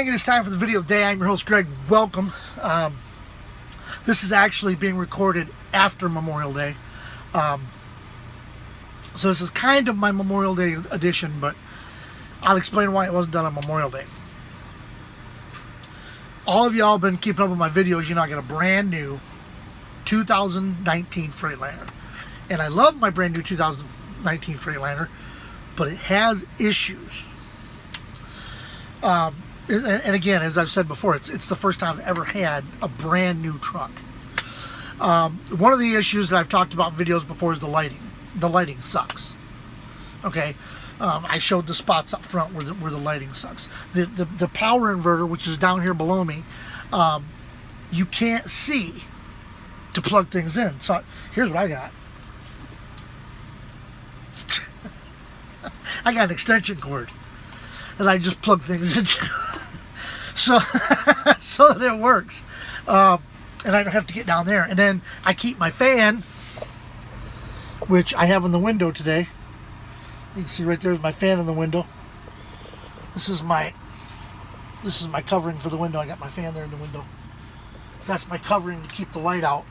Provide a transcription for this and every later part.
gang, it is time for the video of the day. I'm your host, Greg. Welcome. This is actually being recorded after Memorial Day. So this is kind of my Memorial Day edition, but I'll explain why it wasn't done on Memorial Day. All of y'all have been keeping up with my videos. You know, I got a brand new 2019 Freightliner. And I love my brand new 2019 Freightliner, but it has issues. And again, as I've said before, it's the first time I've ever had a brand new truck. One of the issues that I've talked about in videos before is the lighting. The lighting sucks. Okay, I showed the spots up front where the lighting sucks. The power inverter, which is down here below me, you can't see to plug things in. So here's what I got. I got an extension cord that I just plug things into. so that it works. And I don't have to get down there. And then I keep my fan, which I have in the window today. You can see right there's my fan in the window. This is my covering for the window. I got my fan there in the window. That's my covering to keep the light out.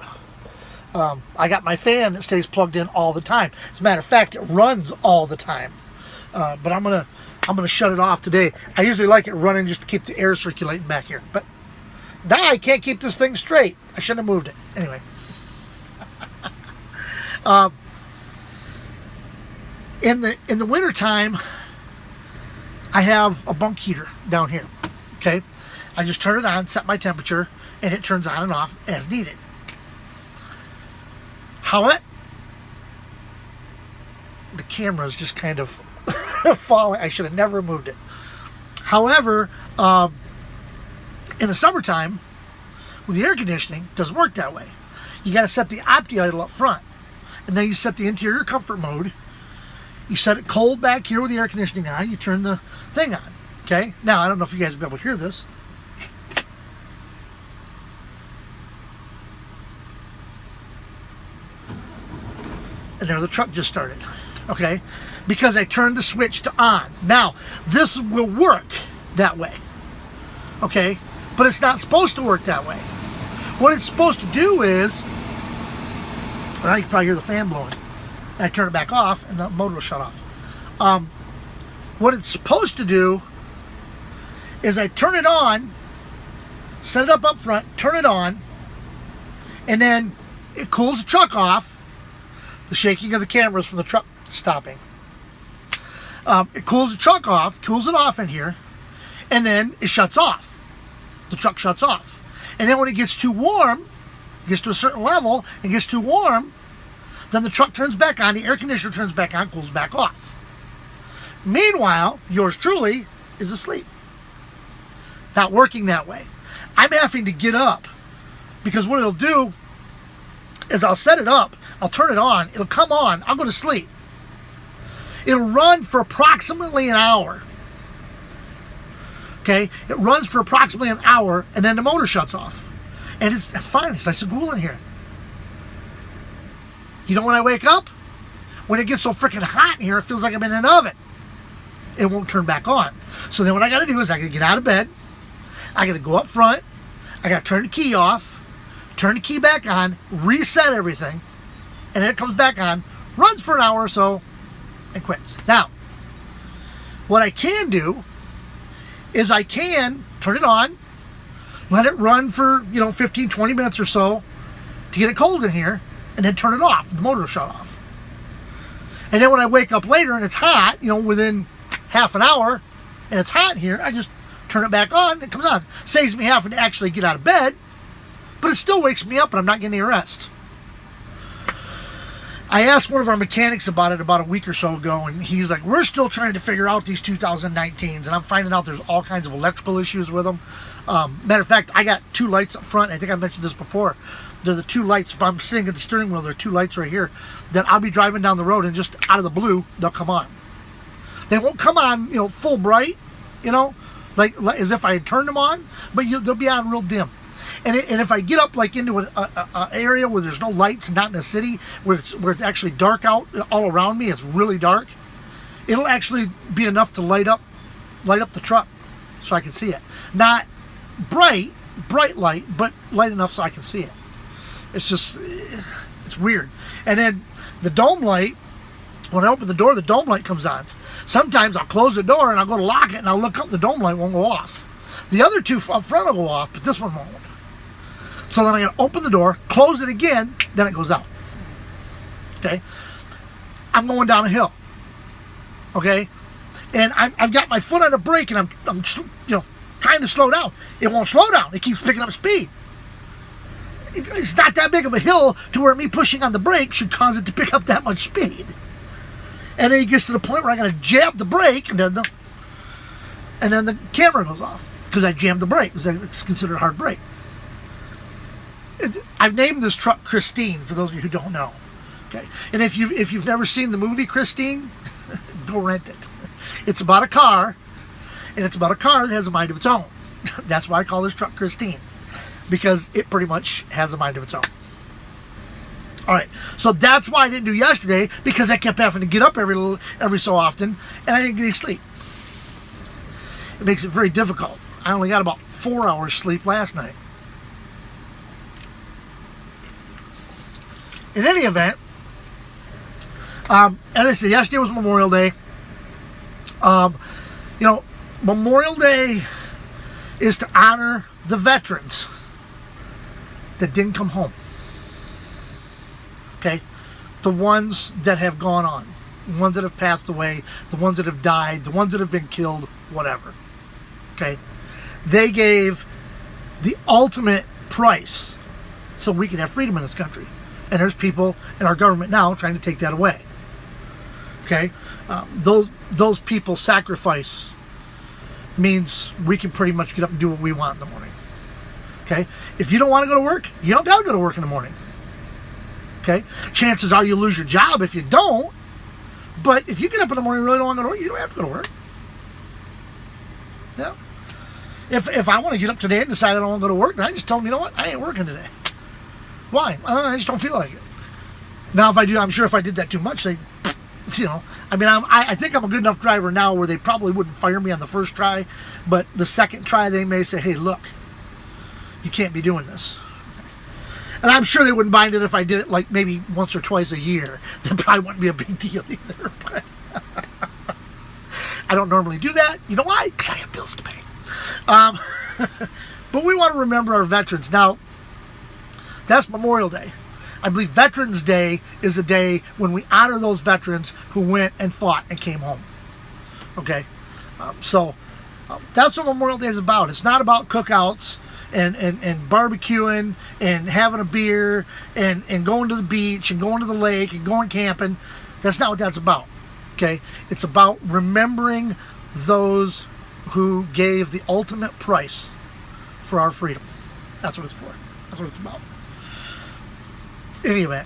I got my fan that stays plugged in all the time. As a matter of fact, it runs all the time. But I'm gonna shut it off today. I usually like it running just to keep the air circulating back here. But now I can't keep this thing straight. I shouldn't have moved it. Anyway. In the wintertime, I have a bunk heater down here. Okay? I just turn it on, set my temperature, and it turns on and off as needed. However, the camera is just kind of falling. I should have never moved it. However, in the summertime, with the air conditioning, it doesn't work that way. You got to set the opti idle up front, and then you set the interior comfort mode. You set it cold back here with the air conditioning on. You turn the thing on. Okay. Now I don't know if you guys will be able to hear this. And there the truck just started. Okay, because I turned the switch to on. Now this will work that way. Okay, but it's not supposed to work that way. What it's supposed to do is, well, you can probably hear the fan blowing. I turn it back off and the motor will shut off. What it's supposed to do is I turn it on, set it up front, turn it on, and then it cools the truck off. The shaking of the cameras from the truck stopping. It cools the truck off, cools it off in here, and then it shuts off. The truck shuts off. And then when it gets too warm, gets to a certain level, and gets too warm, then the truck turns back on, the air conditioner turns back on, cools back off. Meanwhile, yours truly is asleep. Not working that way. I'm having to get up, because what it'll do is I'll set it up, I'll turn it on, it'll come on, I'll go to sleep. It'll run for approximately an hour. Okay? It runs for approximately an hour, and then the motor shuts off. And that's fine, it's nice and cool in here. You know when I wake up? When it gets so freaking hot in here, it feels like I'm in an oven. It won't turn back on. So then what I gotta do is I gotta get out of bed, I gotta go up front, I gotta turn the key off, turn the key back on, reset everything, and then it comes back on, runs for an hour or so, and quits. Now, what I can do is I can turn it on, let it run for, 15, 20 minutes or so to get it cold in here, and then turn it off. The motor will shut off. And then when I wake up later and it's hot, within half an hour, and it's hot in here, I just turn it back on, and it comes on. Saves me having to actually get out of bed, but it still wakes me up and I'm not getting any rest. I asked one of our mechanics about it about a week or so ago, and he's like, we're still trying to figure out these 2019s, and I'm finding out there's all kinds of electrical issues with them. Matter of fact, I got two lights up front. I think I mentioned this before. They're the two lights. If I'm sitting at the steering wheel, there are two lights right here that I'll be driving down the road, and just out of the blue, they'll come on. They won't come on, full bright, like as if I had turned them on, but they'll be on real dim. And if I get up like into an area where there's no lights, not in a city, where it's actually dark out all around me, it's really dark, it'll actually be enough to light up the truck. so I can see it. Not bright light, but light enough so I can see it. It's just, it's weird. And then the dome light, when I open the door, the dome light comes on. Sometimes I'll close the door and I'll go to lock it and I'll look up and the dome light won't go off. The other two up front will go off, but this one won't. So then I gotta open the door, close it again, then it goes out. Okay? I'm going down a hill. Okay? And I've got my foot on the brake and I'm trying to slow down. It won't slow down. It keeps picking up speed. It's not that big of a hill to where me pushing on the brake should cause it to pick up that much speed. And then it gets to the point where I got to jab the brake, and then the camera goes off because I jammed the brake. It's considered a hard brake. I've named this truck Christine for those of you who don't know. Okay, and if you've never seen the movie Christine, go rent it. It's about a car, and it's about a car that has a mind of its own. That's why I call this truck Christine, because it pretty much has a mind of its own. All right, so that's why I didn't do yesterday, because I kept having to get up every so often, and I didn't get any sleep. It makes it very difficult. I only got about 4 hours sleep last night. In any event, as I said, yesterday was Memorial Day. Memorial Day is to honor the veterans that didn't come home. Okay? The ones that have gone on. The ones that have passed away. The ones that have died. The ones that have been killed. Whatever. Okay? They gave the ultimate price so we can have freedom in this country. And there's people in our government now trying to take that away. Okay? Those people's sacrifice means we can pretty much get up and do what we want in the morning. Okay? If you don't want to go to work, you don't got to go to work in the morning. Okay? Chances are you'll lose your job if you don't. But if you get up in the morning and really don't want to go to work, you don't have to go to work. Yeah. If I want to get up today and decide I don't want to go to work, then I just tell them, you know what? I ain't working today. Why? I just don't feel like it. Now, if I do, I'm sure if I did that too much, I think I'm a good enough driver now where they probably wouldn't fire me on the first try, but the second try they may say, hey, look, you can't be doing this. And I'm sure they wouldn't mind it if I did it like maybe once or twice a year. That probably wouldn't be a big deal either. But I don't normally do that. You know why? Because I have bills to pay. But we want to remember our veterans. Now, that's Memorial Day. I believe Veterans Day is the day when we honor those veterans who went and fought and came home. Okay? So that's what Memorial Day is about. It's not about cookouts and barbecuing and having a beer and going to the beach and going to the lake and going camping. That's not what that's about. Okay? It's about remembering those who gave the ultimate price for our freedom. That's what it's for. That's what it's about. Anyway,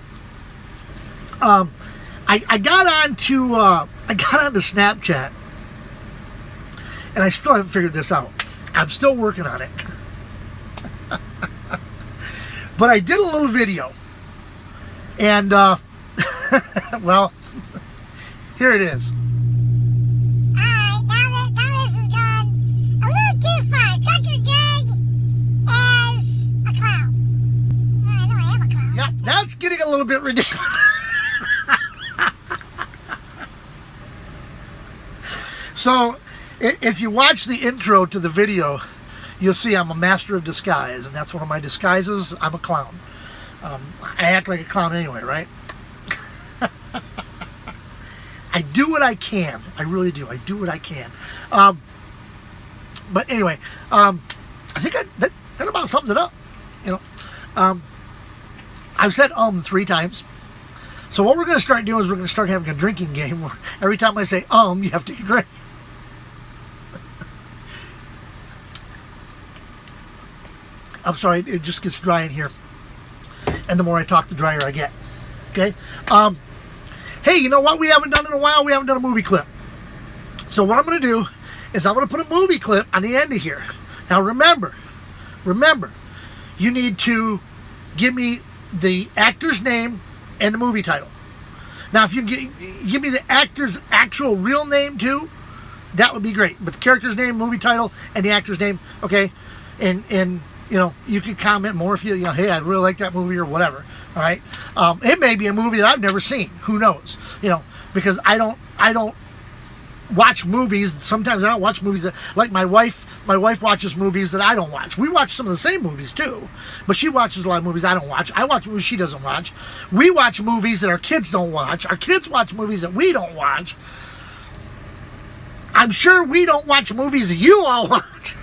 I got onto Snapchat, and I still haven't figured this out. I'm still working on it. But I did a little video, and well, here it is. Alright, now this has gone a little too far. Chuck Greg as a clown. I know I am a clown. Yeah, that's getting a little bit ridiculous. So, if you watch the intro to the video, you'll see I'm a master of disguise, and that's one of my disguises. I'm a clown. I act like a clown anyway, right? I do what I can. I really do. I do what I can. But anyway, I think that about sums it up. You know, I've said 3 times. So what we're going to start doing is we're going to start having a drinking game where every time I say you have to take a drink. I'm sorry, it just gets dry in here. And the more I talk, the drier I get. Okay? Hey, you know what we haven't done in a while? We haven't done a movie clip. So what I'm going to do is I'm going to put a movie clip on the end of here. Now remember, you need to give me the actor's name and the movie title. Now if you can give me the actor's actual real name too, that would be great. But the character's name, movie title, and the actor's name, okay? And you know, you can comment more if you know, hey, I really like that movie or whatever. All right, it may be a movie that I've never seen. Who knows? You know, because I don't watch movies. Sometimes I don't watch movies that, like my wife watches movies that I don't watch. We watch some of the same movies too, but she watches a lot of movies I don't watch. I watch movies she doesn't watch. We watch movies that our kids don't watch. Our kids watch movies that we don't watch. I'm sure we don't watch movies that you all watch.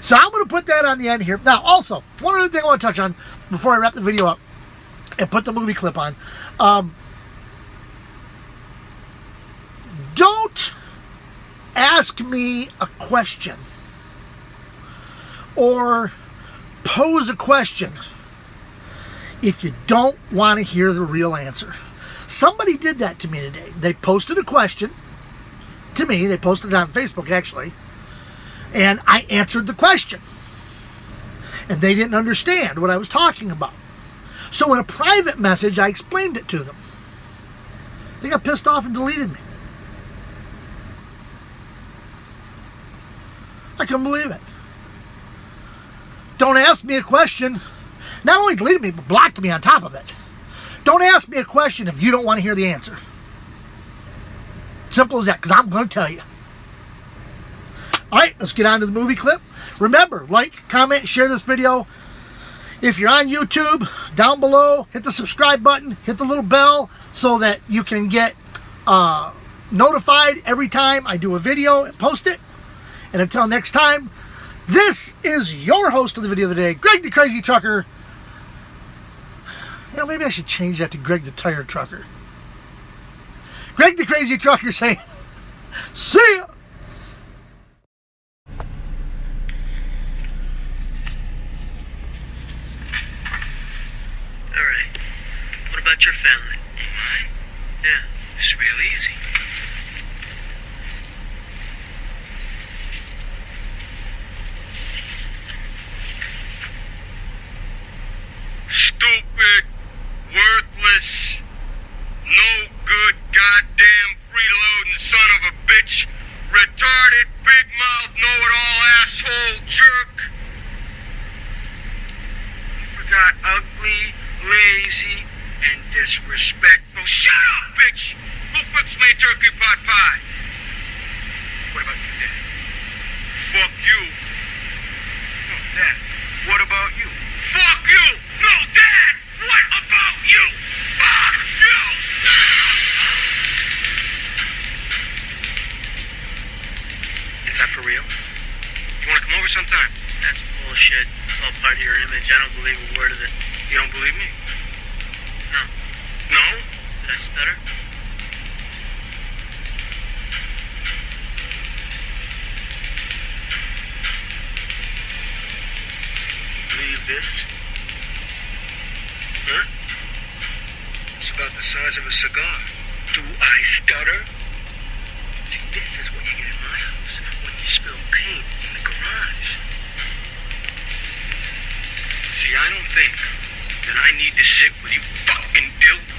So I'm going to put that on the end here. Now, also, one other thing I want to touch on before I wrap the video up and put the movie clip on. Don't ask me a question or pose a question if you don't want to hear the real answer. Somebody did that to me today. They posted a question to me. They posted it on Facebook, actually. And I answered the question. And they didn't understand what I was talking about. So in a private message, I explained it to them. They got pissed off and deleted me. I couldn't believe it. Don't ask me a question. Not only deleted me, but blocked me on top of it. Don't ask me a question if you don't want to hear the answer. Simple as that, because I'm going to tell you. All right, let's get on to the movie clip. Remember, like, comment, share this video. If you're on YouTube, down below, hit the subscribe button, hit the little bell so that you can get notified every time I do a video and post it. And until next time, this is your host of the video of the day, Greg the Crazy Trucker. You know, maybe I should change that to Greg the Tire Trucker. Greg the Crazy Trucker saying, see ya! Alright. What about your family? Mine? Yeah. It's real easy. Stupid, worthless, no good, goddamn freeloading son of a bitch, retarded, big mouth, know-it-all asshole jerk. I forgot ugly, lazy, and disrespectful. Shut up, bitch! Who cooks me turkey pot pie? What about you, Dad? Fuck you. No, Dad. What about you? Fuck you! No, Dad! What about you? Fuck you! Is that for real? You want to come over sometime? That's bullshit. It's all part of your image. I don't believe a word of it. You don't believe me? No. No? Did I stutter? Believe this? Huh? It's about the size of a cigar. Do I stutter? See, this is what you get in my house when you spill paint in the garage. See, I don't think that I need to sit with you fucking dilt